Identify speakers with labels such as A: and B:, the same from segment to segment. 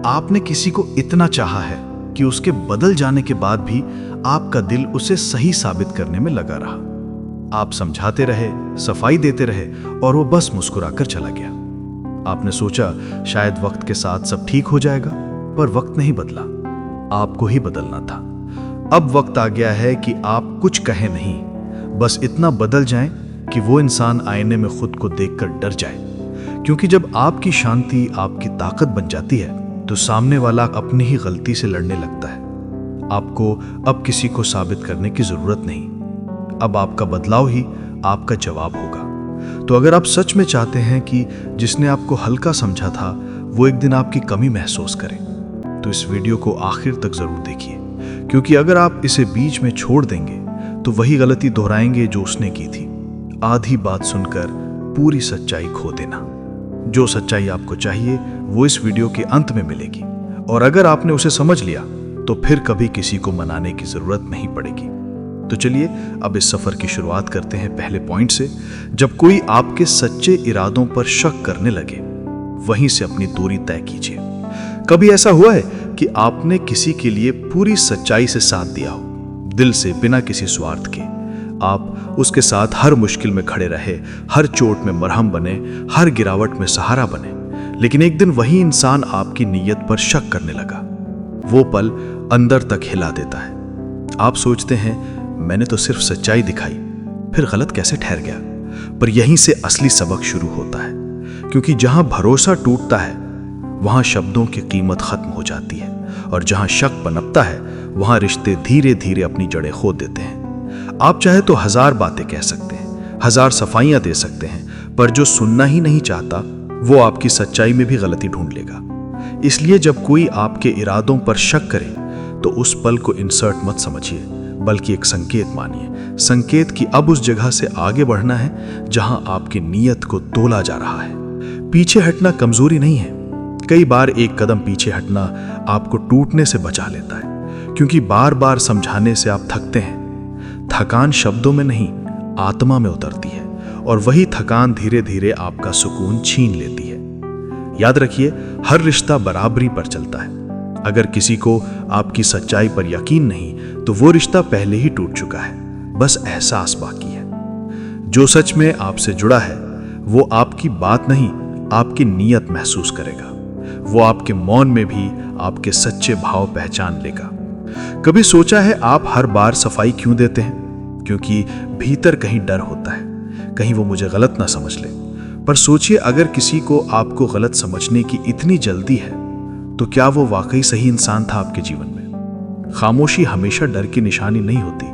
A: आपने किसी को इतना चाहा है कि उसके बदल जाने के बाद भी आपका दिल उसे सही साबित करने में लगा रहा। आप समझाते रहे, सफाई देते रहे और वो बस मुस्कुराकर चला गया। आपने सोचा शायद वक्त के साथ सब ठीक हो जाएगा, पर वक्त नहीं बदला, आपको ही बदलना था। अब वक्त आ गया है कि आप कुछ कहें नहीं, बस इतना बदल जाएं कि वो इंसान आईने में खुद को देखकर डर जाए। क्योंकि जब आपकी शांति आपकी ताकत बन जाती है तो सामने वाला अपनी ही गलती से लड़ने लगता है। आपको अब किसी को साबित करने की जरूरत नहीं, अब आपका बदलाव ही आपका जवाब होगा। तो अगर आप सच में चाहते हैं कि जिसने आपको हल्का समझा था वो एक दिन आपकी कमी महसूस करे, तो इस वीडियो को आखिर तक जरूर देखिए, क्योंकि अगर आप इसे बीच में छोड़ देंगे तो वही गलती दोहराएंगे जो उसने की थी। आधी बात सुनकर पूरी सच्चाई खो देना। जो सच्चाई आपको चाहिए वो इस वीडियो के अंत में मिलेगी, और अगर आपने उसे समझ लिया तो फिर कभी किसी को मनाने की जरूरत नहीं पड़ेगी। तो चलिए अब इस सफर की शुरुआत करते हैं पहले पॉइंट से। जब कोई आपके सच्चे इरादों पर शक करने लगे, वहीं से अपनी दूरी तय कीजिए। कभी ऐसा हुआ है कि आपने किसी के लिए पूरी सच्चाई से साथ दिया हो, दिल से, बिना किसी स्वार्थ के। आप उसके साथ हर मुश्किल में खड़े रहे, हर चोट में मरहम बने, हर गिरावट में सहारा बने, लेकिन एक दिन वही इंसान आपकी नीयत पर शक करने लगा। वो पल अंदर तक हिला देता है। आप सोचते हैं मैंने तो सिर्फ सच्चाई दिखाई, फिर गलत कैसे ठहर गया। पर यहीं से असली सबक शुरू होता है, क्योंकि जहां भरोसा टूटता है वहां शब्दों की कीमत खत्म हो जाती है, और जहां शक पनपता है वहां रिश्ते धीरे धीरे अपनी जड़ें खो देते हैं। आप चाहे तो 1000 बातें कह सकते हैं, 1000 सफाइयां दे सकते हैं, पर जो सुनना ही नहीं चाहता वो आपकी सच्चाई में भी गलती ढूंढ लेगा। इसलिए जब कोई आपके इरादों पर शक करे तो उस पल को इंसर्ट मत समझिए, बल्कि एक संकेत मानिए। संकेत कि अब उस जगह से आगे बढ़ना है जहां आपकी नीयत को तोला जा रहा है। पीछे हटना कमजोरी नहीं है, कई बार एक कदम पीछे हटना आपको टूटने से बचा लेता है, क्योंकि बार बार समझाने से आप थकते हैं। थकान शब्दों में नहीं, आत्मा में उतरती है, और वही थकान धीरे धीरे आपका सुकून छीन लेती है। याद रखिए, हर रिश्ता बराबरी पर चलता है। अगर किसी को आपकी सच्चाई पर यकीन नहीं तो वो रिश्ता पहले ही टूट चुका है, बस एहसास बाकी है। जो सच में आपसे जुड़ा है वो आपकी बात नहीं, आपकी नीयत महसूस करेगा। वो आपके मौन में भी आपके सच्चे भाव पहचान लेगा। कभी सोचा है आप हर बार सफाई क्यों देते हैं? क्योंकि भीतर कहीं डर होता है, कहीं वो मुझे गलत ना समझ ले। पर सोचिए, अगर किसी को आपको गलत समझने की इतनी जल्दी है तो क्या वो वाकई सही इंसान था आपके जीवन में? खामोशी हमेशा डर की निशानी नहीं होती,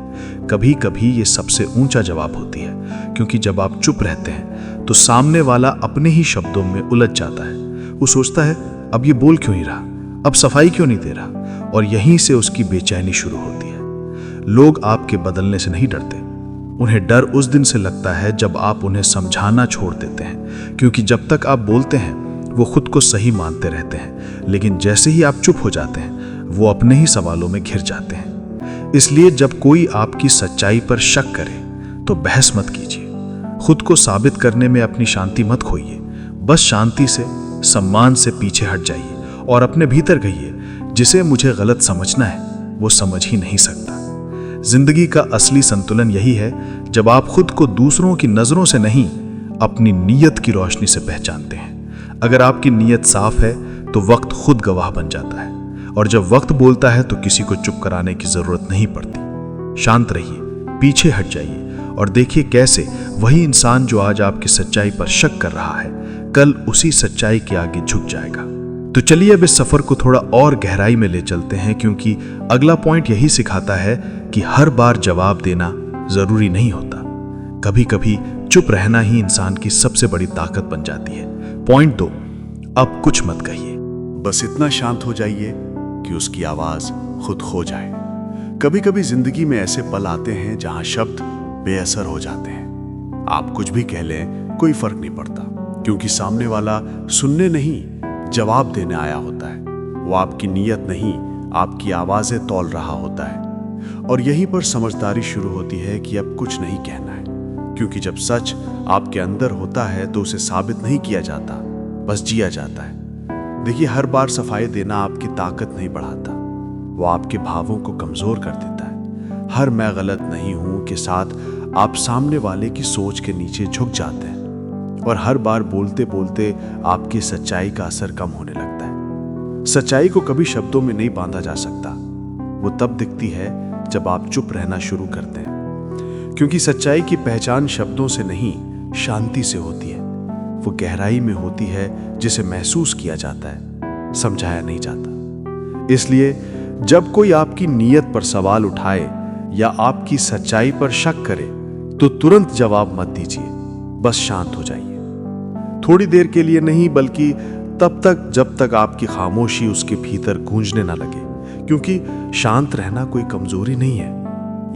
A: कभी कभी ये सबसे ऊंचा जवाब होती है। क्योंकि जब आप चुप रहते हैं तो सामने वाला अपने ही शब्दों में उलझ जाता है। वो सोचता है अब ये बोल क्यों नहीं रहा, अब सफाई क्यों नहीं दे रहा, और यहीं से उसकी बेचैनी शुरू होती है। लोग आपके बदलने से नहीं डरते, उन्हें डर उस दिन से लगता है जब आप उन्हें समझाना छोड़ देते हैं। क्योंकि जब तक आप बोलते हैं वो खुद को सही मानते रहते हैं, लेकिन जैसे ही आप चुप हो जाते हैं वो अपने ही सवालों में घिर जाते हैं। इसलिए जब कोई आपकी सच्चाई पर शक करे तो बहस मत कीजिए, खुद को साबित करने में अपनी शांति मत खोइए। बस शांति से, सम्मान से पीछे हट जाइए और अपने भीतर कहिए, जिसे मुझे गलत समझना है वो समझ ही नहीं सकता। जिंदगी का असली संतुलन यही है जब आप खुद को दूसरों की नजरों से नहीं, अपनी नीयत की रोशनी से पहचानते हैं। अगर आपकी नीयत साफ है तो वक्त खुद गवाह बन जाता है, और जब वक्त बोलता है तो किसी को चुप कराने की जरूरत नहीं पड़ती। शांत रहिए, पीछे हट जाइए और देखिए कैसे वही इंसान जो आज आपकी सच्चाई पर शक कर रहा है, कल उसी सच्चाई के आगे झुक जाएगा। तो चलिए अब इस सफर को थोड़ा और गहराई में ले चलते हैं, क्योंकि अगला पॉइंट यही सिखाता है कि हर बार जवाब देना जरूरी नहीं होता। कभी कभी चुप रहना ही इंसान की सबसे बड़ी ताकत बन जाती है। पॉइंट 2, अब कुछ मत कहिए,
B: बस इतना शांत हो जाइए कि उसकी आवाज खुद खो जाए। कभी कभी जिंदगी में ऐसे पल आते हैं जहां शब्द बेअसर हो जाते हैं। आप कुछ भी कह लें कोई फर्क नहीं पड़ता, क्योंकि सामने वाला सुनने नहीं, जवाब देने आया होता है। वो आपकी नीयत नहीं, आपकी आवाजें तौल रहा होता है। और यहीं पर समझदारी शुरू होती है कि अब कुछ नहीं कहना है, क्योंकि जब सच आपके अंदर होता है तो उसे साबित नहीं किया जाता, बस जिया जाता है। देखिए, हर बार सफाई देना आपकी ताकत नहीं बढ़ाता, वो आपके भावों को कमजोर कर देता है। हर मैं गलत नहीं हूं के साथ आप सामने वाले की सोच के नीचे झुक जाते हैं और हर बार बोलते बोलते आपकी सच्चाई का असर कम होने लगता है। सच्चाई को कभी शब्दों में नहीं बांधा जा सकता, वो तब दिखती है जब आप चुप रहना शुरू करते हैं, क्योंकि सच्चाई की पहचान शब्दों से नहीं, शांति से होती है। वो गहराई में होती है जिसे महसूस किया जाता है, समझाया नहीं जाता। इसलिए जब कोई आपकी नीयत पर सवाल उठाए या आपकी सच्चाई पर शक करे तो तुरंत जवाब मत दीजिए, बस शांत हो जाइए। थोड़ी देर के लिए नहीं, बल्कि तब तक जब तक आपकी खामोशी उसके भीतर गूंजने ना लगे, क्योंकि शांत रहना कोई कमजोरी नहीं है,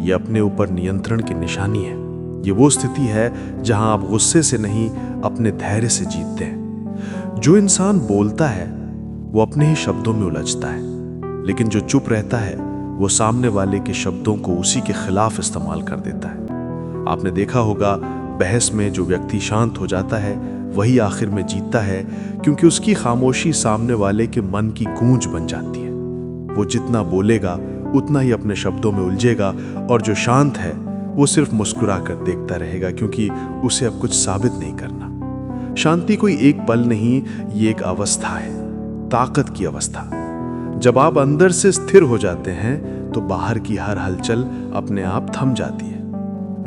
B: ये अपने ऊपर नियंत्रण की निशानी है। ये वो स्थिति है जहां आप गुस्से से नहीं, अपने धैर्य से जीतते हैं। जो इंसान बोलता है वो अपने ही शब्दों में उलझता है, लेकिन जो चुप रहता है वो सामने वाले के शब्दों को उसी के खिलाफ इस्तेमाल कर देता है। आपने देखा होगा, बहस में जो व्यक्ति शांत हो जाता है वही आखिर में जीतता है, क्योंकि उसकी खामोशी सामने वाले के मन की गूंज बन जाती है। वो जितना बोलेगा उतना ही अपने शब्दों में उलझेगा, और जो शांत है वो सिर्फ मुस्कुरा कर देखता रहेगा, क्योंकि उसे अब कुछ साबित नहीं करना। शांति कोई एक पल नहीं, ये एक अवस्था है, ताकत की अवस्था। जब आप अंदर से स्थिर हो जाते हैं तो बाहर की हर हलचल अपने आप थम जाती है।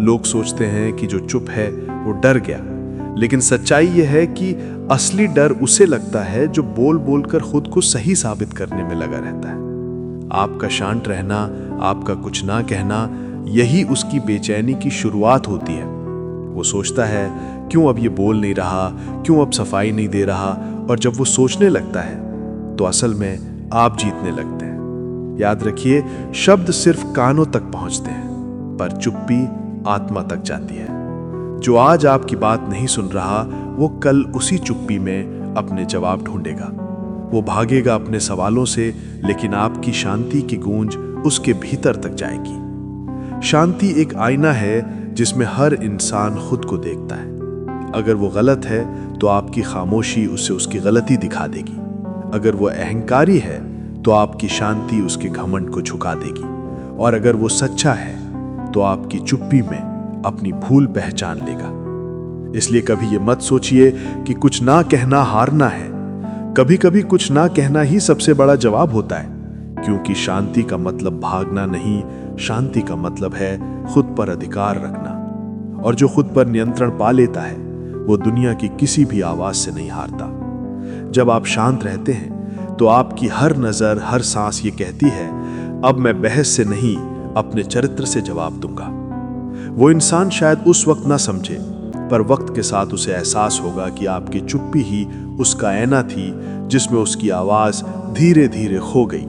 B: लोग सोचते हैं कि जो चुप है वो डर गया, लेकिन सच्चाई यह है कि असली डर उसे लगता है जो बोल बोल कर खुद को सही साबित करने में लगा रहता है। आपका शांत रहना, आपका कुछ ना कहना, यही उसकी बेचैनी की शुरुआत होती है। वो सोचता है, क्यों अब ये बोल नहीं रहा, क्यों अब सफाई नहीं दे रहा, और जब वो सोचने लगता है तो असल में आप जीतने लगते हैं। याद रखिए, शब्द सिर्फ कानों तक पहुंचते हैं, पर चुप्पी आत्मा तक जाती है। जो आज आपकी बात नहीं सुन रहा, वो कल उसी चुप्पी में अपने जवाब ढूंढेगा। वो भागेगा अपने सवालों से, लेकिन आपकी शांति की गूंज उसके भीतर तक जाएगी। शांति एक आईना है जिसमें हर इंसान खुद को देखता है। अगर वो गलत है तो आपकी खामोशी उसे उसकी गलती दिखा देगी। अगर वो अहंकारी है तो आपकी शांति उसके घमंड को झुका देगी। और अगर वो सच्चा है तो आपकी चुप्पी में अपनी भूल पहचान लेगा। इसलिए कभी ये मत सोचिए कि कुछ ना कहना हारना है। कभी कभी कुछ ना कहना ही सबसे बड़ा जवाब होता है, क्योंकि शांति का मतलब भागना नहीं, शांति का मतलब है खुद पर अधिकार रखना। और जो खुद पर नियंत्रण पा लेता है वो दुनिया की किसी भी आवाज से नहीं हारता। जब आप शांत रहते हैं तो आपकी हर नजर, हर सांस ये कहती है, अब मैं बहस से नहीं, अपने चरित्र से जवाब दूंगा। वो इंसान शायद उस वक्त ना समझे, पर वक्त के साथ उसे एहसास होगा कि आपकी चुप्पी ही उसका ऐना थी जिसमें उसकी आवाज धीरे धीरे खो गई।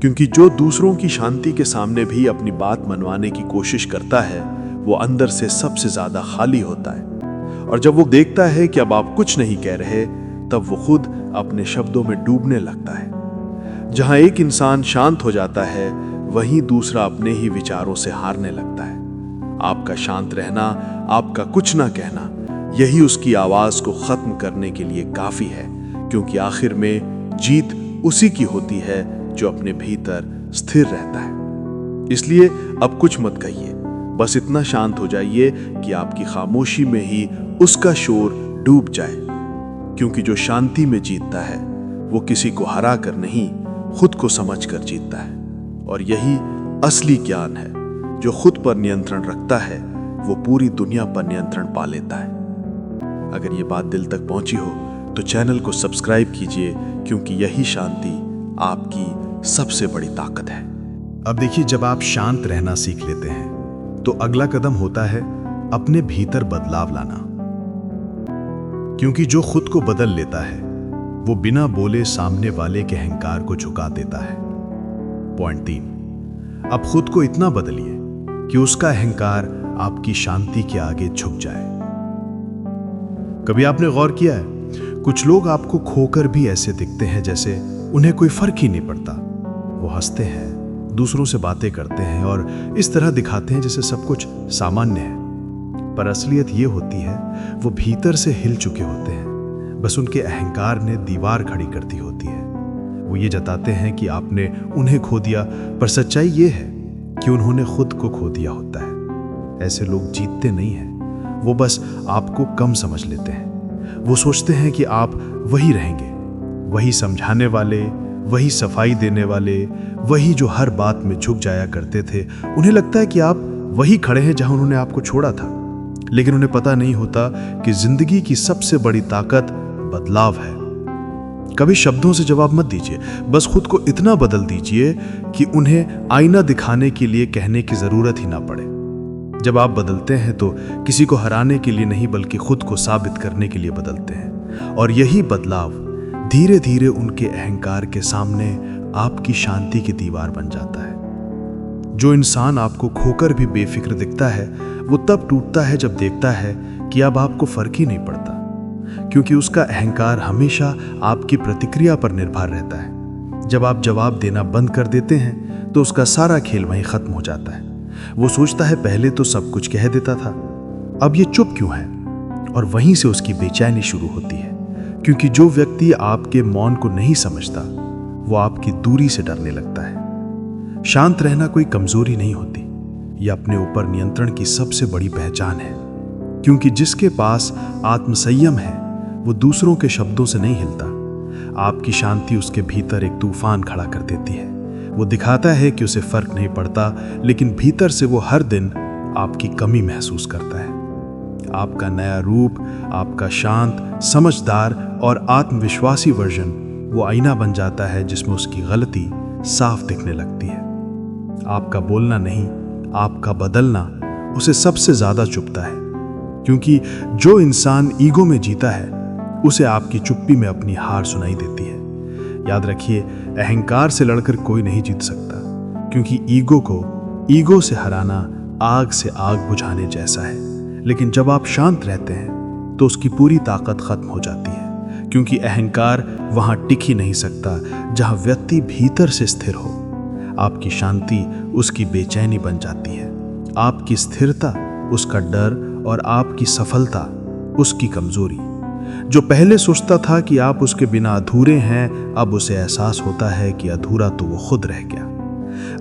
B: क्योंकि जो दूसरों की शांति के सामने भी अपनी बात मनवाने की कोशिश करता है, वो अंदर से सबसे ज्यादा खाली होता है। और जब वो देखता है कि अब आप कुछ नहीं कह रहे, तब वो खुद अपने शब्दों में डूबने लगता है। जहां एक इंसान शांत हो जाता है, वहीं दूसरा अपने ही विचारों से हारने लगता है। आपका शांत रहना, आपका कुछ ना कहना, यही उसकी आवाज को खत्म करने के लिए काफी है, क्योंकि आखिर में जीत उसी की होती है जो अपने भीतर स्थिर रहता है। इसलिए अब कुछ मत कहिए, बस इतना शांत हो जाइए कि आपकी खामोशी में ही उसका शोर डूब जाए। क्योंकि जो शांति में जीतता है वो किसी को हरा कर नहीं, खुद को समझ कर जीतता है। और यही असली ज्ञान है। जो खुद पर नियंत्रण रखता है वो पूरी दुनिया पर नियंत्रण पा लेता है। अगर ये बात दिल तक पहुंची हो तो चैनल को सब्सक्राइब कीजिए, क्योंकि यही शांति आपकी सबसे बड़ी ताकत है।
A: अब देखिए, जब आप शांत रहना सीख लेते हैं तो अगला कदम होता है अपने भीतर बदलाव लाना। क्योंकि जो खुद को बदल लेता है वो बिना बोले सामने वाले के अहंकार को झुका देता है। पॉइंट 3, अब खुद को इतना बदलिए कि उसका अहंकार आपकी शांति के आगे झुक जाए। कभी आपने गौर किया है, कुछ लोग आपको खोकर भी ऐसे दिखते हैं जैसे उन्हें कोई फर्क ही नहीं पड़ता। वो हंसते हैं, दूसरों से बातें करते हैं और इस तरह दिखाते हैं जैसे सब कुछ सामान्य है, पर असलियत ये होती है वो भीतर से हिल चुके होते हैं। बस उनके अहंकार ने दीवार खड़ी कर दी होती है। वो ये जताते हैं कि आपने उन्हें खो दिया, पर सच्चाई ये है कि उन्होंने खुद को खो दिया होता है। ऐसे लोग जीतते नहीं हैं, वो बस आपको कम समझ लेते हैं। वो सोचते हैं कि आप वही रहेंगे, वही समझाने वाले, वही सफाई देने वाले, वही जो हर बात में झुक जाया करते थे। उन्हें लगता है कि आप वही खड़े हैं जहां उन्होंने आपको छोड़ा था। लेकिन उन्हें पता नहीं होता कि जिंदगी की सबसे बड़ी ताकत बदलाव है। कभी शब्दों से जवाब मत दीजिए, बस खुद को इतना बदल दीजिए कि उन्हें आईना दिखाने के लिए कहने की जरूरत ही ना पड़े। जब आप बदलते हैं तो किसी को हराने के लिए नहीं, बल्कि खुद को साबित करने के लिए बदलते हैं। और यही बदलाव धीरे धीरे उनके अहंकार के सामने आपकी शांति की दीवार बन जाता है। जो इंसान आपको खोकर भी बेफिक्र दिखता है, वो तब टूटता है जब देखता है कि अब आपको फर्क ही नहीं पड़ता, क्योंकि उसका अहंकार हमेशा आपकी प्रतिक्रिया पर निर्भर रहता है। जब आप जवाब देना बंद कर देते हैं तो उसका सारा खेल वहीं खत्म हो जाता है। वो सोचता है पहले तो सब कुछ कह देता था, अब ये चुप क्यों है? और वहीं से उसकी बेचैनी शुरू होती है, क्योंकि जो व्यक्ति आपके मौन को नहीं समझता वो आपकी दूरी से डरने लगता है। शांत रहना कोई कमजोरी नहीं होती, यह अपने ऊपर नियंत्रण की सबसे बड़ी पहचान है। क्योंकि जिसके पास आत्मसंयम है वो दूसरों के शब्दों से नहीं हिलता। आपकी शांति उसके भीतर एक तूफान खड़ा कर देती है। वो दिखाता है कि उसे फर्क नहीं पड़ता, लेकिन भीतर से वो हर दिन आपकी कमी महसूस करता है। आपका नया रूप, आपका शांत, समझदार और आत्मविश्वासी वर्जन वो आईना बन जाता है जिसमें उसकी गलती साफ दिखने लगती है। आपका बोलना नहीं, आपका बदलना उसे सबसे ज्यादा चुभता है, क्योंकि जो इंसान ईगो में जीता है उसे आपकी चुप्पी में अपनी हार सुनाई देती है। याद रखिए, अहंकार से लड़कर कोई नहीं जीत सकता, क्योंकि ईगो को ईगो से हराना आग से आग बुझाने जैसा है। लेकिन जब आप शांत रहते हैं तो उसकी पूरी ताकत खत्म हो जाती है, क्योंकि अहंकार वहां टिक ही नहीं सकता जहां व्यक्ति भीतर से स्थिर हो। आपकी शांति उसकी बेचैनी बन जाती है, आपकी स्थिरता उसका डर और आपकी सफलता उसकी कमजोरी। जो पहले सोचता था कि आप उसके बिना अधूरे हैं, अब उसे एहसास होता है कि अधूरा तो वो खुद रह गया।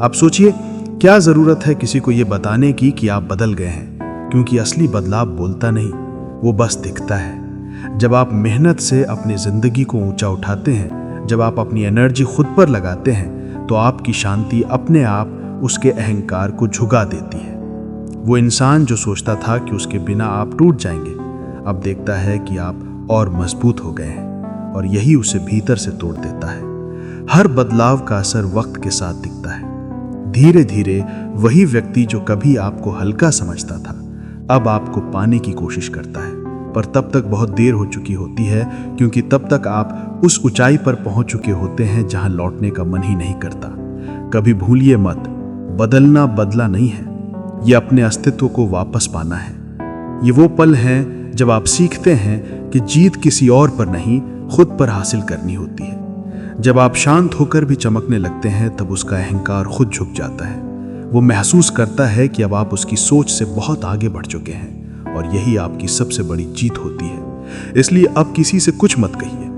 A: अब सोचिए, क्या जरूरत है किसी को ये बताने की कि आप बदल गए हैं? क्योंकि असली बदलाव बोलता नहीं, वो बस दिखता है। जब आप मेहनत से अपनी जिंदगी को ऊंचा उठाते हैं, जब आप अपनी एनर्जी खुद पर लगाते हैं, तो आपकी शांति अपने आप उसके अहंकार को झुका देती है। वो इंसान जो सोचता था कि उसके बिना आप टूट जाएंगे, अब देखता है कि आप और मजबूत हो गए हैं, और यही उसे भीतर से तोड़ देता है। हर बदलाव का असर वक्त के साथ दिखता है। धीरे धीरे वही व्यक्ति जो कभी आपको हल्का समझता था, अब आपको पाने की कोशिश करता है, पर तब तक बहुत देर हो चुकी होती है, क्योंकि तब तक आप उस ऊंचाई पर पहुंच चुके होते हैं जहां लौटने का मन ही नहीं करता। कभी भूलिए मत, बदलना बदला नहीं है, यह अपने अस्तित्व को वापस पाना है। ये वो पल हैं जब आप सीखते हैं कि जीत किसी और पर नहीं, खुद पर हासिल करनी होती है। जब आप शांत होकर भी चमकने लगते हैं, तब उसका अहंकार खुद झुक जाता है। वो महसूस करता है कि अब आप उसकी सोच से बहुत आगे बढ़ चुके हैं, और यही आपकी सबसे बड़ी जीत होती है। इसलिए अब किसी से कुछ मत कहिए,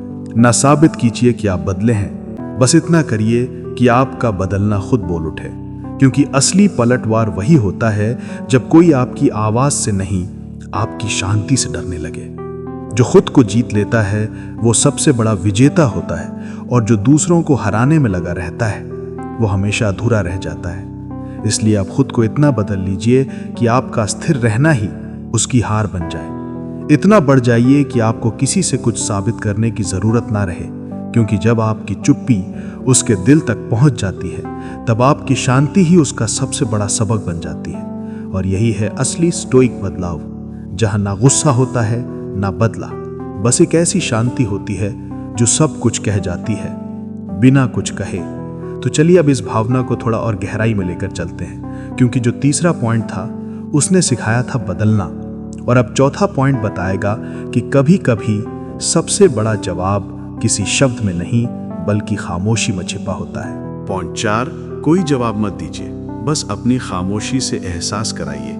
A: ना साबित कीजिए कि आप बदले हैं। बस इतना करिए कि आपका बदलना खुद बोल उठे, क्योंकि असली पलटवार वही होता है जब कोई आपकी आवाज से नहीं, आपकी शांति से डरने लगे। जो खुद को जीत लेता है वो सबसे बड़ा विजेता होता है, और जो दूसरों को हराने में लगा रहता है वो हमेशा अधूरा रह जाता है। इसलिए आप खुद को इतना बदल लीजिए कि आपका स्थिर रहना ही उसकी हार बन जाए। इतना बढ़ जाइए कि आपको किसी से कुछ साबित करने की जरूरत ना रहे, क्योंकि जब आपकी चुप्पी उसके दिल तक पहुंच जाती है, तब आपकी शांति ही उसका सबसे बड़ा सबक बन जाती है। और यही है असली स्टोइक बदलाव, जहां ना गुस्सा होता है ना बदला, बस एक ऐसी शांति होती है जो सब कुछ कह जाती है बिना कुछ कहे। तो चलिए अब इस भावना को थोड़ा और गहराई में लेकर चलते हैं, क्योंकि जो तीसरा पॉइंट था उसने सिखाया था बदलना, और अब चौथा पॉइंट बताएगा कि कभी कभी सबसे बड़ा जवाब किसी शब्द में नहीं बल्कि खामोशी में छिपा होता है।
B: पॉइंट 4, कोई जवाब मत दीजिए, बस अपनी खामोशी से एहसास कराइए।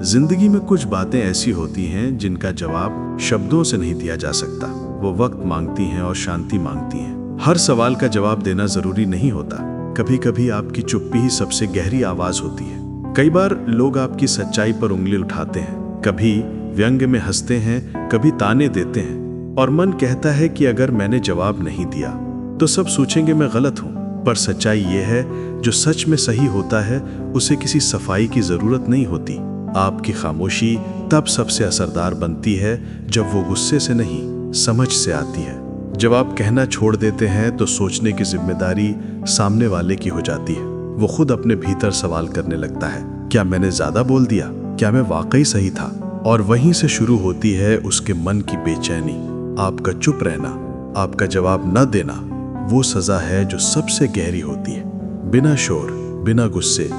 B: जिंदगी में कुछ बातें ऐसी होती हैं जिनका जवाब शब्दों से नहीं दिया जा सकता।
A: वो वक्त मांगती हैं और शांति मांगती हैं। हर सवाल का जवाब देना जरूरी नहीं होता। कभी कभी आपकी चुप्पी ही सबसे गहरी आवाज होती है। कई बार लोग आपकी सच्चाई पर उंगली उठाते हैं, कभी व्यंग्य में हंसते हैं, कभी ताने देते हैं, और मन कहता है कि अगर मैंने जवाब नहीं दिया तो सब सोचेंगे मैं गलत हूं। पर सच्चाई ये है, जो सच में सही होता है उसे किसी सफाई की जरूरत नहीं होती। आपकी खामोशी तब सबसे असरदार बनती है जब वो गुस्से से नहीं, समझ से आती है। जब आप कहना छोड़ देते हैं तो सोचने की जिम्मेदारी सामने वाले की हो जाती है। वो खुद अपने भीतर सवाल करने लगता है, क्या मैंने ज्यादा बोल दिया? क्या मैं वाकई सही था? और वहीं से शुरू होती है उसके मन की बेचैनी। आपका चुप रहना, आपका जवाब न देना, वो सजा है जो सबसे गहरी होती है। बिना शोर, बिना गुस्से,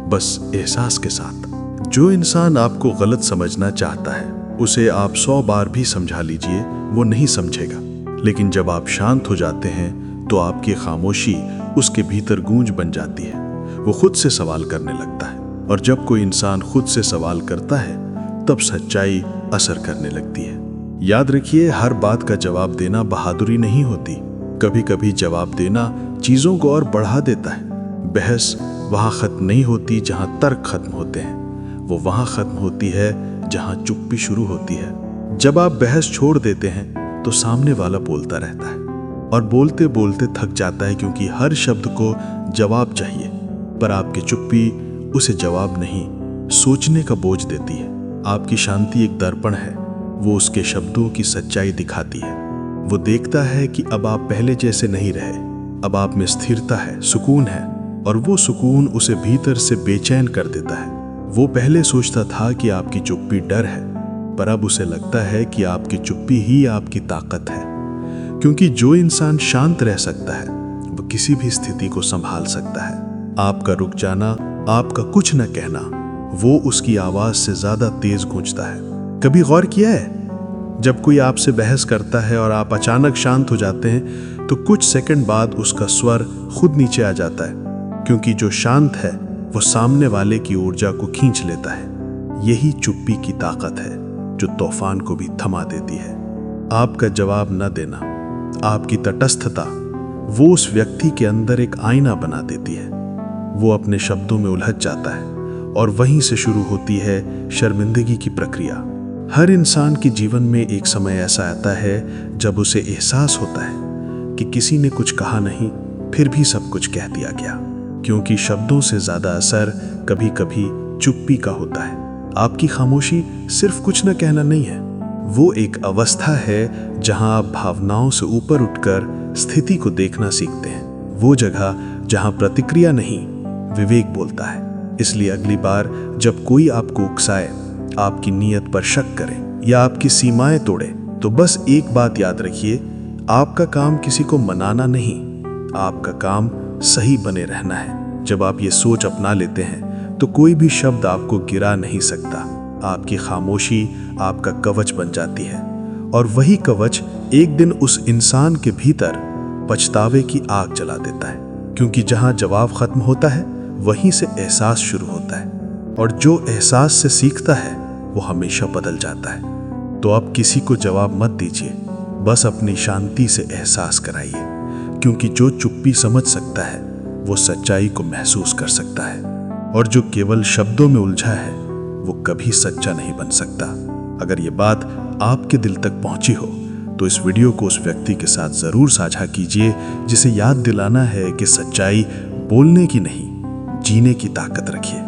A: बस एहसास के साथ। जो इंसान आपको गलत समझना चाहता है उसे आप 100 बार भी समझा लीजिए, वो नहीं समझेगा। लेकिन जब आप शांत हो जाते हैं तो आपकी खामोशी उसके भीतर गूंज बन जाती है। वो खुद से सवाल करने लगता है, और जब कोई इंसान खुद से सवाल करता है तब सच्चाई असर करने लगती है। याद रखिए, हर बात का जवाब देना बहादुरी नहीं होती। कभी कभी जवाब देना चीजों को और बढ़ा देता है। बहस वहां खत्म नहीं होती जहां तर्क खत्म होते हैं, वो वहां खत्म होती है जहां चुप्पी शुरू होती है। जब आप बहस छोड़ देते हैं तो सामने वाला बोलता रहता है और बोलते बोलते थक जाता है, क्योंकि हर शब्द को जवाब चाहिए। पर आपकी चुप्पी उसे जवाब नहीं, सोचने का बोझ देती है। आपकी शांति एक दर्पण है, वो उसके शब्दों की सच्चाई दिखाती है। वो देखता है कि अब आप पहले जैसे नहीं रहे, अब आप में स्थिरता है, सुकून है, और वो सुकून उसे भीतर से बेचैन कर देता है। वो पहले सोचता था कि आपकी चुप्पी डर है, पर अब उसे लगता है कि आपकी चुप्पी ही आपकी ताकत है। क्योंकि जो इंसान शांत रह सकता है वो किसी भी स्थिति को संभाल सकता है। आपका रुक जाना, आपका कुछ न कहना, वो उसकी आवाज से ज्यादा तेज गूंजता है। कभी गौर किया है, जब कोई आपसे बहस करता है और आप अचानक शांत हो जाते हैं तो कुछ सेकंड बाद उसका स्वर खुद नीचे आ जाता है, क्योंकि जो शांत है वो सामने वाले की ऊर्जा को खींच लेता है। यही चुप्पी की ताकत है जो तूफान को भी थमा देती है। आपका जवाब न देना, आपकी तटस्थता, वो उस व्यक्ति के अंदर एक आईना बना देती है। वो अपने शब्दों में उलझ जाता है और वहीं से शुरू होती है शर्मिंदगी की प्रक्रिया। हर इंसान के जीवन में एक समय ऐसा आता है जब उसे एहसास होता है कि किसी ने कुछ कहा नहीं, फिर भी सब कुछ कह दिया गया, क्योंकि शब्दों से ज्यादा असर कभी कभी चुप्पी का होता है। आपकी खामोशी सिर्फ कुछ न कहना नहीं है, वो एक अवस्था है जहां आप भावनाओं से ऊपर उठकर स्थिति को देखना सीखते हैं। वो जगह जहां प्रतिक्रिया नहीं, विवेक बोलता है। इसलिए अगली बार जब कोई आपको उकसाए, आपकी नीयत पर शक करे या आपकी सीमाएं तोड़े, तो बस एक बात याद रखिए, आपका काम किसी को मनाना नहीं, आपका काम सही बने रहना है। जब आप ये सोच अपना लेते हैं तो कोई भी शब्द आपको गिरा नहीं सकता। आपकी खामोशी आपका कवच बन जाती है, और वही कवच एक दिन उस इंसान के भीतर पछतावे की आग जला देता है। क्योंकि जहां जवाब खत्म होता है वहीं से एहसास शुरू होता है, और जो एहसास से सीखता है वो हमेशा बदल जाता है। तो अब किसी को जवाब मत दीजिए, बस अपनी शांति से एहसास कराइए, क्योंकि जो चुप्पी समझ सकता है वो सच्चाई को महसूस कर सकता है, और जो केवल शब्दों में उलझा है वो कभी सच्चा नहीं बन सकता। अगर ये बात आपके दिल तक पहुंची हो तो इस वीडियो को उस व्यक्ति के साथ जरूर साझा कीजिए जिसे याद दिलाना है कि सच्चाई बोलने की नहीं, जीने की ताकत रखिए।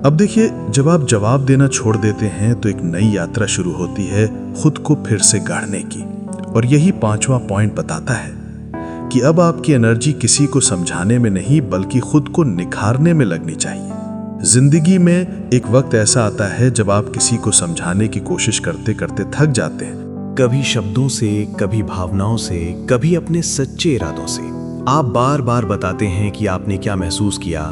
A: अब देखिए, जब आप जवाब देना छोड़ देते हैं तो एक नई यात्रा शुरू होती है खुद को फिर से गढ़ने की। और यही 5वां पॉइंट बताता है कि अब आपकी एनर्जी किसी को समझाने में नहीं बल्कि खुद को निखारने में लगनी चाहिए। जिंदगी में एक वक्त ऐसा आता है जब आप किसी को समझाने की कोशिश करते करते थक जाते हैं, कभी शब्दों से, कभी भावनाओं से, कभी अपने सच्चे इरादों से। आप बार बार बताते हैं कि आपने क्या महसूस किया,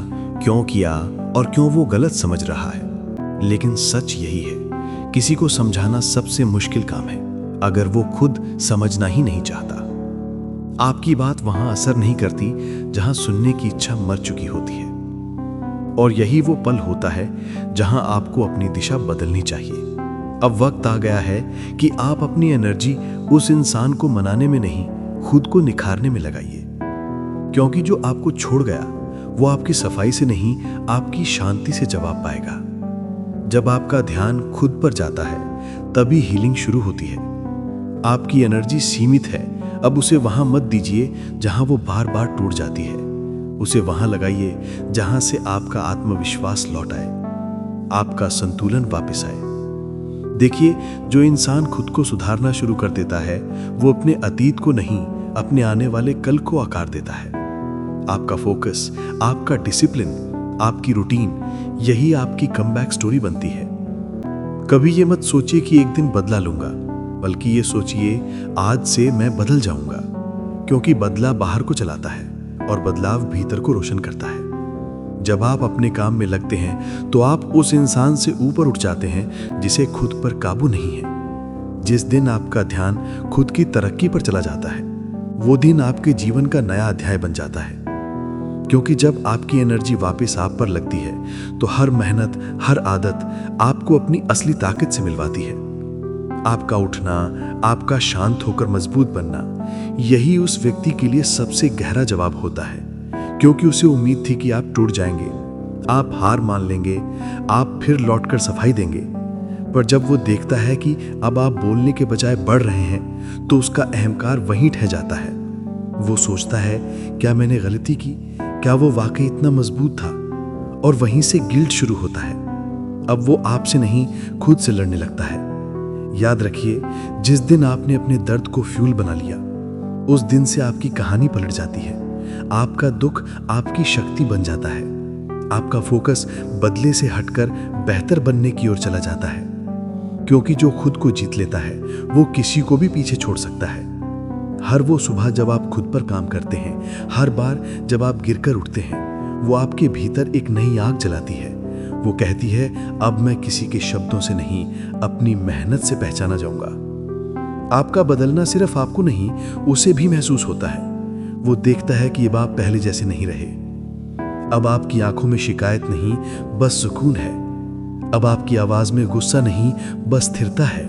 A: क्यों किया और क्यों वो गलत समझ रहा है। लेकिन सच यही है, किसी को समझाना सबसे मुश्किल काम है अगर वो खुद समझना ही नहीं चाहता। आपकी बात वहां असर नहीं करती जहां सुनने की इच्छा मर चुकी होती है। और यही वो पल होता है जहां आपको अपनी दिशा बदलनी चाहिए। अब वक्त आ गया है कि आप अपनी एनर्जी उस इंसान को मनाने में नहीं, खुद को निखारने में लगाइए। क्योंकि जो आपको छोड़ गया वो आपकी सफाई से नहीं, आपकी शांति से जवाब पाएगा। जब आपका ध्यान खुद पर जाता है तभी हीलिंग शुरू होती है। आपकी एनर्जी सीमित है, अब उसे वहां मत दीजिए जहां वो बार बार टूट जाती है। उसे वहां लगाइए जहां से आपका आत्मविश्वास लौट आए, आपका संतुलन वापस आए। देखिए, जो इंसान खुद को सुधारना शुरू कर देता है वो अपने अतीत को नहीं, अपने आने वाले कल को आकार देता है। आपका फोकस, आपका डिसिप्लिन, आपकी रूटीन, यही आपकी कमबैक स्टोरी बनती है। कभी ये मत सोचिए कि एक दिन बदला लूंगा, बल्कि ये सोचिए आज से मैं बदल जाऊंगा। क्योंकि बदला बाहर को चलाता है और बदलाव भीतर को रोशन करता है। जब आप अपने काम में लगते हैं तो आप उस इंसान से ऊपर उठ जाते हैं जिसे खुद पर काबू नहीं है। जिस दिन आपका ध्यान खुद की तरक्की पर चला जाता है वो दिन आपके जीवन का नया अध्याय बन जाता है। क्योंकि जब आपकी एनर्जी वापस आप पर लगती है तो हर मेहनत, हर आदत आपको अपनी असली ताकत से मिलवाती है। आपका उठना, आपका शांत होकर मजबूत बनना, यही उस व्यक्ति के लिए सबसे गहरा जवाब होता है। क्योंकि उसे उम्मीद थी कि आप टूट जाएंगे, आप हार मान लेंगे, आप फिर लौटकर सफाई देंगे। पर जब वो देखता है कि अब आप बोलने के बजाय बढ़ रहे हैं तो उसका अहंकार वहीं ठह जाता है। वो सोचता है, क्या मैंने गलती की? क्या वो वाकई इतना मजबूत था? और वहीं से गिल्ट शुरू होता है। अब वो आपसे नहीं, खुद से लड़ने लगता है। याद रखिए, जिस दिन आपने अपने दर्द को फ्यूल बना लिया उस दिन से आपकी कहानी पलट जाती है। आपका दुख आपकी शक्ति बन जाता है। आपका फोकस बदले से हटकर बेहतर बनने की ओर चला जाता है। क्योंकि जो खुद को जीत लेता है वो किसी को भी पीछे छोड़ सकता है। हर वो सुबह जब आप खुद पर काम करते हैं, हर बार जब आप गिरकर उठते हैं, वो आपके भीतर एक नई आग जलाती है। वो कहती है, अब मैं किसी के शब्दों से नहीं, अपनी मेहनत से पहचाना जाऊंगा। आपका बदलना सिर्फ आपको नहीं, उसे भी महसूस होता है। वो देखता है कि अब आप पहले जैसे नहीं रहे। अब आपकी आंखों में शिकायत नहीं, बस सुकून है। अब आपकी आवाज में गुस्सा नहीं, बस स्थिरता है।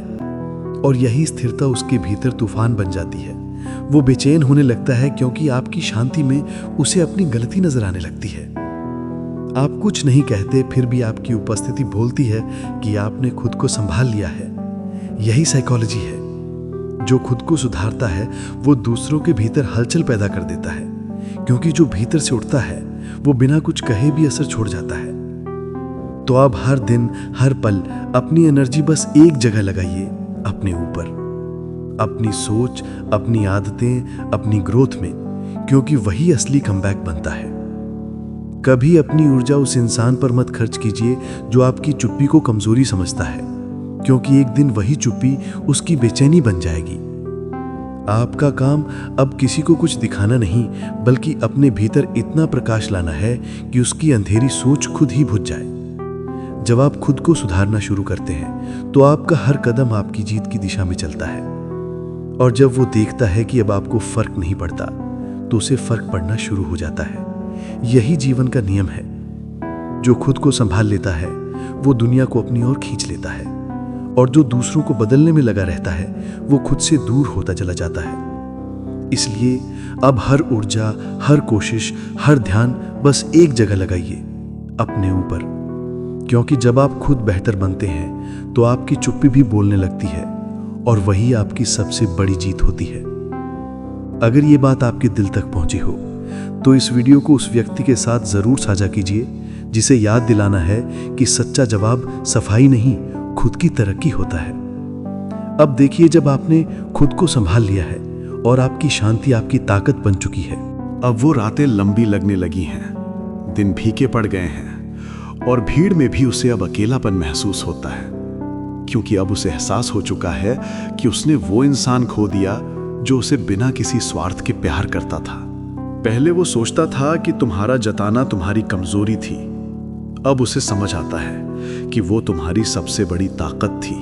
A: और यही स्थिरता उसके भीतर तूफान बन जाती है। वो बेचैन होने लगता है क्योंकि आपकी शांति में उसे अपनी गलती नजर आने लगती है। आप कुछ नहीं कहते, फिर भी आपकी उपस्थिति बोलती है कि आपने खुद को संभाल लिया है। यही साइकोलॉजी है। जो खुद को सुधारता है वो दूसरों के भीतर हलचल पैदा कर देता है। क्योंकि जो भीतर से उठता है वो बिना कुछ कहे भी असर छोड़ जाता है। तो आप हर दिन, हर पल अपनी एनर्जी बस एक जगह लगाइए, अपने ऊपर, अपनी सोच, अपनी आदतें, अपनी ग्रोथ में। क्योंकि वही असली कमबैक बनता है। कभी अपनी ऊर्जा उस इंसान पर मत खर्च कीजिए जो आपकी चुप्पी को कमजोरी समझता है। क्योंकि एक दिन वही चुप्पी उसकी बेचैनी बन जाएगी। आपका काम अब किसी को कुछ दिखाना नहीं, बल्कि अपने भीतर इतना प्रकाश लाना है कि उसकी अंधेरी सोच खुद ही बुझ जाए। जब आप खुद को सुधारना शुरू करते हैं तो आपका हर कदम आपकी जीत की दिशा में चलता है। और जब वो देखता है कि अब आपको फर्क नहीं पड़ता तो उसे फर्क पड़ना शुरू हो जाता है। यही जीवन का नियम है। जो खुद को संभाल लेता है वो दुनिया को अपनी ओर खींच लेता है। और जो दूसरों को बदलने में लगा रहता है वो खुद से दूर होता चला जाता है। इसलिए अब हर ऊर्जा, हर कोशिश, हर ध्यान बस एक जगह लगाइए, अपने ऊपर। क्योंकि जब आप खुद बेहतर बनते हैं तो आपकी चुप्पी भी बोलने लगती है और वही आपकी सबसे बड़ी जीत होती है। अगर ये बात आपके दिल तक पहुंची हो तो इस वीडियो को उस व्यक्ति के साथ जरूर साझा कीजिए जिसे याद दिलाना है कि सच्चा जवाब सफाई नहीं, खुद की तरक्की होता है। अब देखिए, जब आपने खुद को संभाल लिया है और आपकी शांति आपकी ताकत बन चुकी है,
B: अब वो रातें लंबी लगने लगी हैं, दिन फीके पड़ गए हैं और भीड़ में भी उसे अब अकेलापन महसूस होता है। क्योंकि अब उसे एहसास हो चुका है कि उसने वो इंसान खो दिया जो उसे बिना किसी स्वार्थ के प्यार करता था। पहले वो सोचता था कि तुम्हारा जताना तुम्हारी कमजोरी थी। अब उसे समझ आता है कि वो तुम्हारी सबसे बड़ी ताकत थी,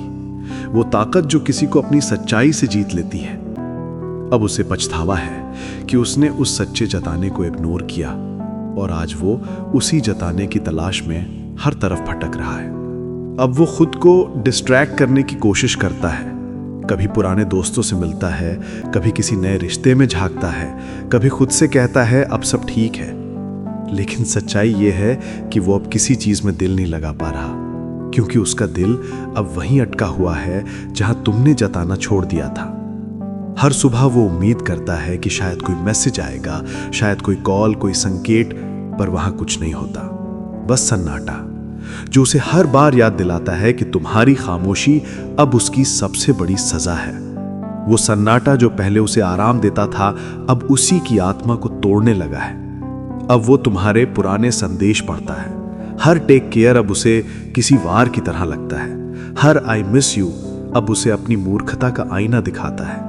B: वो ताकत जो किसी को अपनी सच्चाई से जीत लेती है। अब उसे पछतावा है कि उसने उस सच्चे जताने को इग्नोर किया और आज वो उसी जताने की तलाश में हर तरफ भटक रहा है। अब वो खुद को डिस्ट्रैक्ट करने की कोशिश करता है। कभी पुराने दोस्तों से मिलता है, कभी किसी नए रिश्ते में झांकता है, कभी खुद से कहता है अब सब ठीक है। लेकिन सच्चाई ये है कि वो अब किसी चीज में दिल नहीं लगा पा रहा, क्योंकि उसका दिल अब वहीं अटका हुआ है जहां तुमने जताना छोड़ दिया था। हर सुबह वो उम्मीद करता है कि शायद कोई मैसेज आएगा, शायद कोई कॉल, कोई संकेत, पर वहां कुछ नहीं होता, बस सन्नाटा, जो उसे हर बार याद दिलाता है कि तुम्हारी खामोशी अब उसकी सबसे बड़ी सजा है। वो सन्नाटा जो पहले उसे आराम देता था, अब उसी की आत्मा को तोड़ने लगा है। अब वो तुम्हारे पुराने संदेश पढ़ता है। हर टेक केयर अब उसे किसी वार की तरह लगता है। हर आई मिस यू अब उसे अपनी मूर्खता का आईना दिखाता है।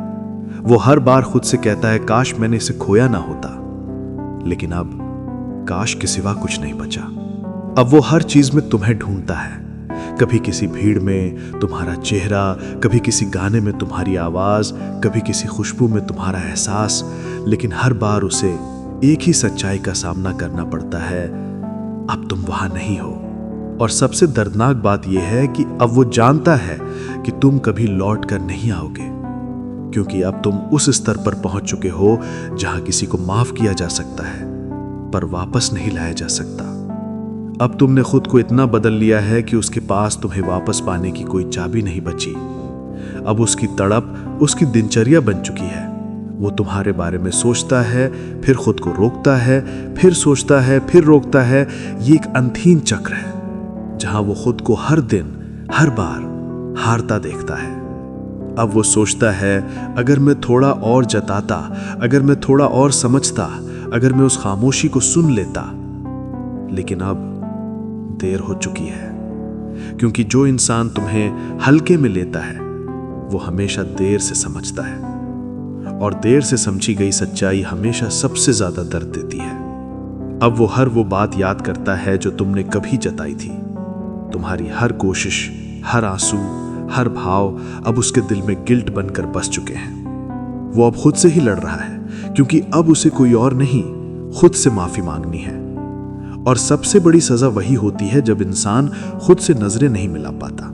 B: वो हर बार खुद से कहता है काश मैंने इसे खोया ना होता, लेकिन अब काश के सिवा कुछ नहीं बचा। अब वो हर चीज में तुम्हें ढूंढता है, कभी किसी भीड़ में तुम्हारा चेहरा, कभी किसी गाने में तुम्हारी आवाज, कभी किसी खुशबू में तुम्हारा एहसास, लेकिन हर बार उसे एक ही सच्चाई का सामना करना पड़ता है, अब तुम वहां नहीं हो। और सबसे दर्दनाक बात यह है कि अब वो जानता है कि तुम कभी लौट कर नहीं आओगे, क्योंकि अब तुम उस स्तर पर पहुंच चुके हो जहां किसी को माफ किया जा सकता है पर वापस नहीं लाया जा सकता। अब तुमने खुद को इतना बदल लिया है कि उसके पास तुम्हें वापस पाने की कोई चाबी नहीं बची। अब उसकी तड़प उसकी दिनचर्या बन चुकी है। वो तुम्हारे बारे में सोचता है, फिर खुद को रोकता है, फिर सोचता है, फिर रोकता है। ये एक अंतहीन चक्र है जहां वो खुद को हर दिन, हर बार हारता देखता है। अब वो सोचता है अगर मैं थोड़ा और जताता, अगर मैं थोड़ा और समझता, अगर मैं उस खामोशी को सुन लेता, लेकिन अब देर हो चुकी है, क्योंकि जो इंसान तुम्हें हल्के में लेता है वो हमेशा देर से समझता है, और देर से समझी गई सच्चाई हमेशा सबसे ज्यादा दर्द देती है। अब वो हर वो बात याद करता है जो तुमने कभी जताई थी। तुम्हारी हर कोशिश, हर आंसू, हर भाव अब उसके दिल में गिल्ट बनकर बस चुके हैं। वो अब खुद से ही लड़ रहा है, क्योंकि अब उसे कोई और नहीं, खुद से माफी मांगनी है। और सबसे बड़ी सजा वही होती है जब इंसान खुद से नजरें नहीं मिला पाता।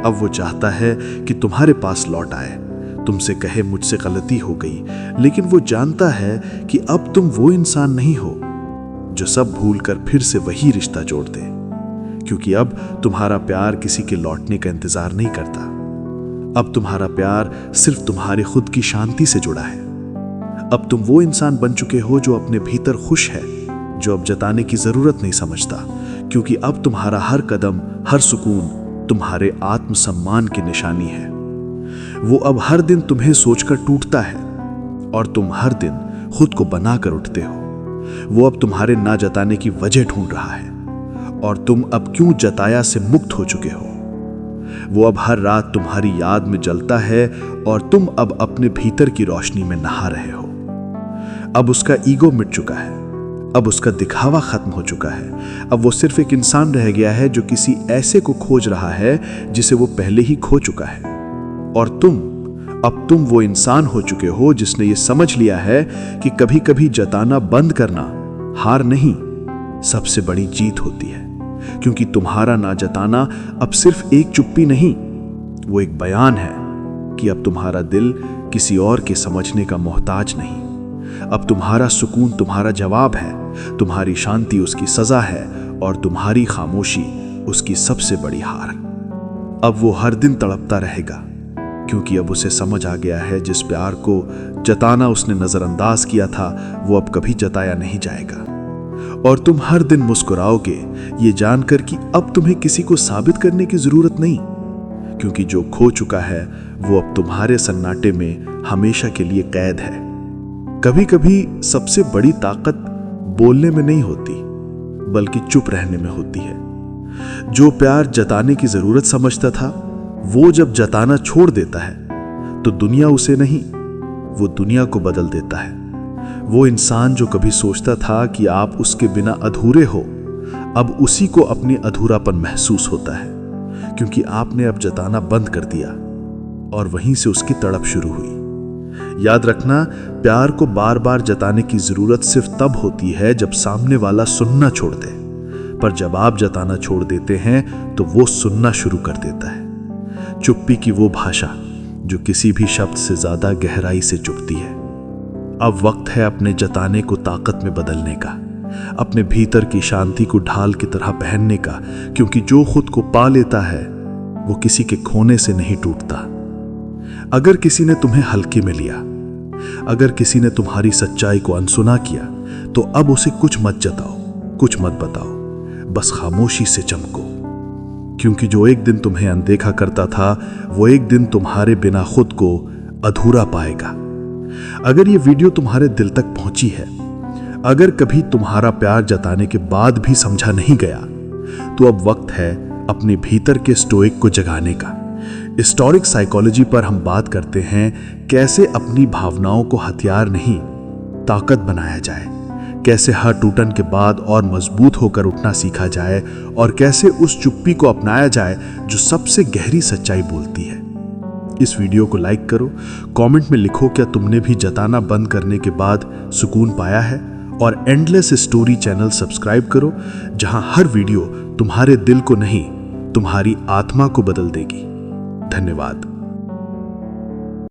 B: अब वो चाहता है कि तुम्हारे पास लौट आए, तुमसे कहे मुझसे गलती हो गई, लेकिन वो जानता है कि अब तुम वो इंसान नहीं हो जो सब भूलकर फिर से वही रिश्ता जोड़ दे, क्योंकि अब तुम्हारा प्यार किसी के लौटने का इंतजार नहीं करता। अब तुम्हारा प्यार सिर्फ तुम्हारी खुद की शांति से जुड़ा है। अब तुम वो इंसान बन चुके हो जो अपने भीतर खुश है, जो अब जताने की जरूरत नहीं समझता, क्योंकि अब तुम्हारा हर कदम, हर सुकून तुम्हारे आत्मसम्मान की निशानी है। वो अब हर दिन तुम्हें सोचकर टूटता है, और तुम हर दिन खुद को बनाकर उठते हो। वो अब तुम्हारे ना जताने की वजह ढूंढ रहा है, और तुम अब क्यों जताया से मुक्त हो चुके हो। वो अब हर रात तुम्हारी याद में जलता है, और तुम अब अपने भीतर की रोशनी में नहा रहे हो। अब उसका ईगो मिट चुका है, अब उसका दिखावा खत्म हो चुका है। अब वो सिर्फ एक इंसान रह गया है जो किसी ऐसे को खोज रहा है जिसे वो पहले ही खो चुका है। और अब तुम वो इंसान हो चुके हो जिसने ये समझ लिया है कि कभी कभी जताना बंद करना हार नहीं, सबसे बड़ी जीत होती है, क्योंकि तुम्हारा ना जताना अब सिर्फ एक चुप्पी नहीं, वो एक बयान है कि अब तुम्हारा दिल किसी और के समझने का मोहताज नहीं। अब तुम्हारा सुकून तुम्हारा जवाब है, तुम्हारी शांति उसकी सजा है, और तुम्हारी खामोशी उसकी सबसे बड़ी हार। अब वो हर दिन तड़पता रहेगा, क्योंकि अब उसे समझ आ गया है जिस प्यार को जताना उसने नजरअंदाज किया था वो अब कभी जताया नहीं जाएगा। और तुम हर दिन मुस्कुराओगे ये जानकर कि अब तुम्हें किसी को साबित करने की जरूरत नहीं, क्योंकि जो खो चुका है वो अब तुम्हारे सन्नाटे में हमेशा के लिए कैद है। कभी कभी सबसे बड़ी ताकत बोलने में नहीं होती, बल्कि चुप रहने में होती है। जो प्यार जताने की जरूरत समझता था, वो जब जताना छोड़ देता है तो दुनिया उसे नहीं, वो दुनिया को बदल देता है। वो इंसान जो कभी सोचता था कि आप उसके बिना अधूरे हो, अब उसी को अपनी अधूरापन महसूस होता है, क्योंकि आपने अब जताना बंद कर दिया, और वहीं से उसकी तड़प शुरू हुई। याद रखना, प्यार को बार बार जताने की जरूरत सिर्फ तब होती है जब सामने वाला सुनना छोड़ दे,
C: पर जब आप जताना छोड़ देते हैं तो वो सुनना शुरू कर देता है। चुप्पी की वो भाषा जो किसी भी शब्द से ज्यादा गहराई से चुभती है। अब वक्त है अपने जताने को ताकत में बदलने का, अपने भीतर की शांति को ढाल की तरह पहनने का, क्योंकि जो खुद को पा लेता है वो किसी के खोने से नहीं टूटता। अगर किसी ने तुम्हें हल्के में लिया, अगर किसी ने तुम्हारी सच्चाई को अनसुना किया, तो अब उसे कुछ मत जताओ, कुछ मत बताओ, बस खामोशी से चमको। क्योंकि जो एक दिन तुम्हें अनदेखा करता था वो एक दिन तुम्हारे बिना खुद को अधूरा पाएगा। अगर ये वीडियो तुम्हारे दिल तक पहुंची है, अगर कभी तुम्हारा प्यार जताने के बाद भी समझा नहीं गया, तो अब वक्त है अपने भीतर के स्टोइक को जगाने का। हिस्टोरिक साइकोलॉजी पर हम बात करते हैं कैसे अपनी भावनाओं को हथियार नहीं ताकत बनाया जाए, कैसे हर टूटन के बाद और मजबूत होकर उठना सीखा जाए, और कैसे उस चुप्पी को अपनाया जाए जो सबसे गहरी सच्चाई बोलती है। इस वीडियो को लाइक करो, कमेंट में लिखो क्या तुमने भी जताना बंद करने के बाद सुकून पाया है, और एंडलेस स्टोरी चैनल सब्सक्राइब करो, जहां हर वीडियो तुम्हारे दिल को नहीं तुम्हारी आत्मा को बदल देगी। धन्यवाद।